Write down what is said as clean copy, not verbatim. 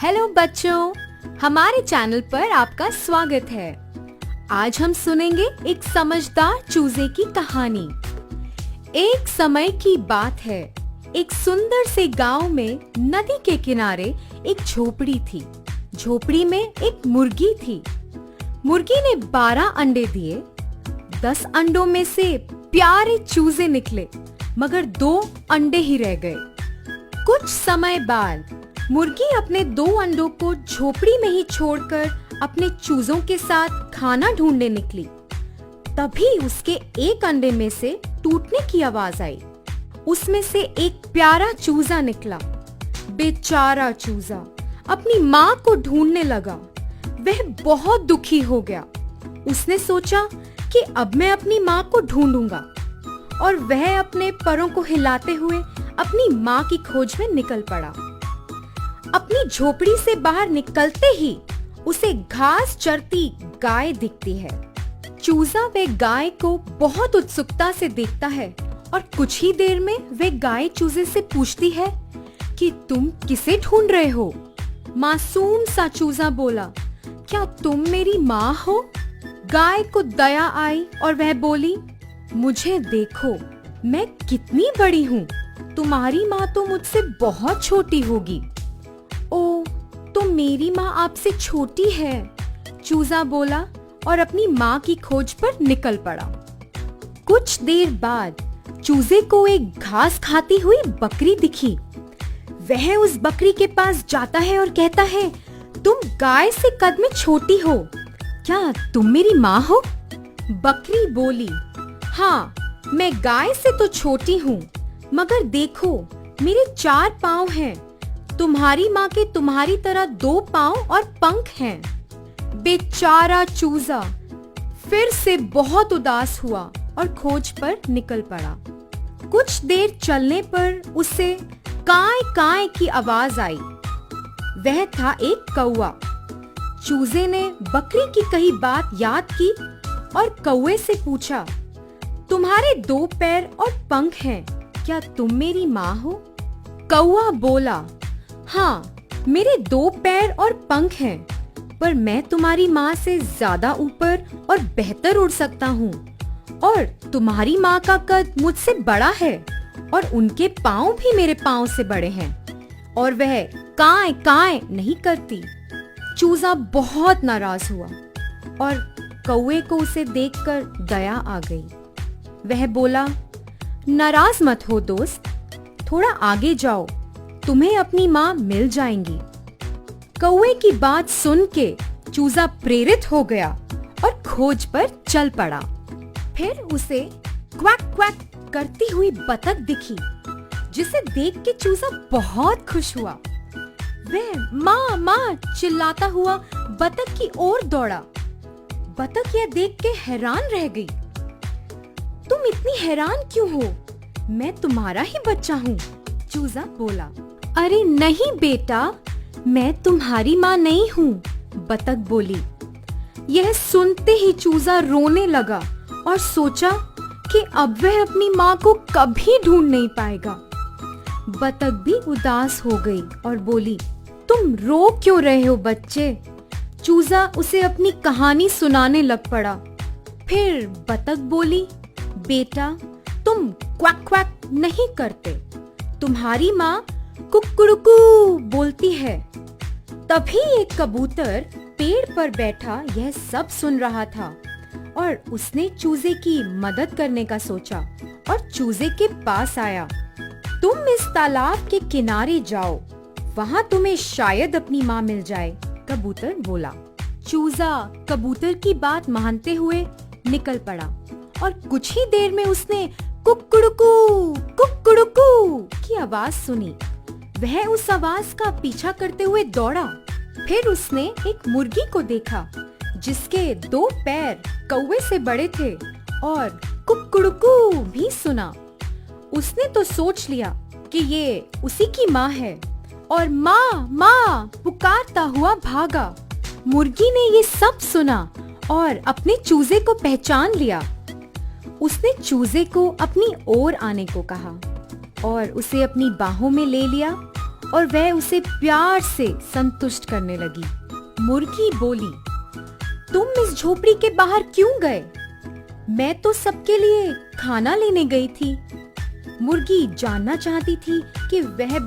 Hello बच्चों, हमारे channel पर आपका स्वागत है। आज हम सुनेंगे एक समझदार चूजे की कहानी। एक समय की बात है, एक सुंदर से गांव में नदी के किनारे एक झोपड़ी थी। झोपड़ी में एक मुर्गी थी। मुर्गी ने 12 अंडे दिए। 10 अंडों में से प्यारे चूजे निकले, मगर 2 अंडे ही रह गए। कुछ समय बाद मुर्गी अपने 2 अंडों को झोपड़ी में ही छोड़कर अपने चूजों के साथ खाना ढूंढने निकली। तभी उसके एक अंडे में से टूटने की आवाज आई। उसमें से एक प्यारा चूजा निकला। बेचारा चूजा अपनी माँ को ढूंढने लगा। वह बहुत दुखी हो गया। उसने सोचा कि अब मैं अपनी माँ को ढूंढूंगा, और वह अपने परों को हिलाते हुए अपनी माँ की खोज में निकल पड़ा। अपनी झोपड़ी से बाहर निकलते ही उसे घास चरती गाय दिखती है। चूजा वह गाय को बहुत उत्सुकता से देखता है, और कुछ ही देर में वह गाय चूजे से पूछती है कि तुम किसे ढूंढ रहे हो? मासूम सा चूजा बोला, क्या तुम मेरी माँ हो? गाय को दया आई और वह बोली, मुझे देखो, मैं कितनी बड़ी हूँ। तुम्हारी माँ तो मुझसे बहुत छोटी होगी। ओ, तो मेरी माँ आपसे छोटी है, चूजा बोला और अपनी माँ की खोज पर निकल पड़ा। कुछ देर बाद चूजे को एक घास खाती हुई बकरी दिखी। वह उस बकरी के पास जाता है और कहता है, तुम गाय से कद में छोटी हो, क्या तुम मेरी माँ हो? बकरी बोली, हाँ, मैं गाय से तो छोटी हूँ, मगर देखो, मेरे 4 पाँव हैं। तुम्हारी माँ के तुम्हारी तरह 2 पाँव और पंख हैं। बेचारा चूजा फिर से बहुत उदास हुआ और खोज पर निकल पड़ा। कुछ देर चलने पर उसे काय काय की आवाज आई। वह था एक कौवा। चूजे ने बकरी की कही बात याद की और कौवे से पूछा, तुम्हारे 2 पैर और पंख हैं, क्या तुम मेरी माँ हो? कौवा बोला, हाँ, मेरे 2 पैर और पंख हैं, पर मैं तुम्हारी माँ से ज्यादा ऊपर और बेहतर उड़ सकता हूँ, और तुम्हारी माँ का कद मुझसे बड़ा है, और उनके पाँव भी मेरे पाँव से बड़े हैं, और वह काय काय नहीं करती। चूजा बहुत नाराज हुआ और कौवे को उसे देखकर दया आ गई। वह बोला, नाराज मत हो दोस्त, थोड़ा आगे जाओ, तुम्हें अपनी माँ मिल जाएंगी। कौवे की बात सुन के चूजा प्रेरित हो गया और खोज पर चल पड़ा। फिर उसे क्वैक क्वैक करती हुई बतख दिखी, जिसे देख के चूजा बहुत खुश हुआ। वह माँ माँ चिल्लाता हुआ बतख की ओर दौड़ा। बतख यह देख के हैरान रह गई। तुम इतनी हैरान क्यों हो? मैं तुम्हारा ही बच्चा हूँ, चूजा बोला। अरे नहीं बेटा, मैं तुम्हारी माँ नहीं हूँ, बतख बोली। यह सुनते ही चूजा रोने लगा और सोचा कि अब वह अपनी माँ को कभी ढूंढ नहीं पाएगा। बतख भी उदास हो गई और बोली, तुम रो क्यों रहे हो बच्चे? चूजा उसे अपनी कहानी सुनाने लग पड़ा। फिर बतख बोली, बेटा, तुम क्वैक क्वैक नहीं करते, तुम्हारी माँ कुक्कुरुकू बोलती है। तभी एक कबूतर पेड़ पर बैठा यह सब सुन रहा था, और उसने चूजे की मदद करने का सोचा और चूजे के पास आया। तुम इस तालाब के किनारे जाओ, वहाँ तुम्हें शायद अपनी माँ मिल जाए, कबूतर बोला। चूजा कबूतर की बात मानते हुए निकल पड़ा, और कुछ ही देर में उसने कुक्कुरुकू कुक्कुरुकू की आवाज सुनी। वह उस आवाज का पीछा करते हुए दौड़ा। फिर उसने एक मुर्गी को देखा, जिसके 2 पैर कौवे से बड़े थे, और कुक्कुरुकू भी सुना। उसने तो सोच लिया कि ये उसी की माँ है, और माँ माँ पुकारता हुआ भागा। मुर्गी ने ये सब सुना और अपने चूजे को पहचान लिया। उसने चूजे को अपनी ओर आने को कहा और उसे अपनी बाहों में ले लिया और वह उसे प्यार से संतुष्ट करने लगी। मुर्गी बोली, तुम इस झोपड़ी के बाहर क्यों गए? मैं तो सबके लिए खाना लेने गई थी। मुर्गी जानना चाहती थी कि वह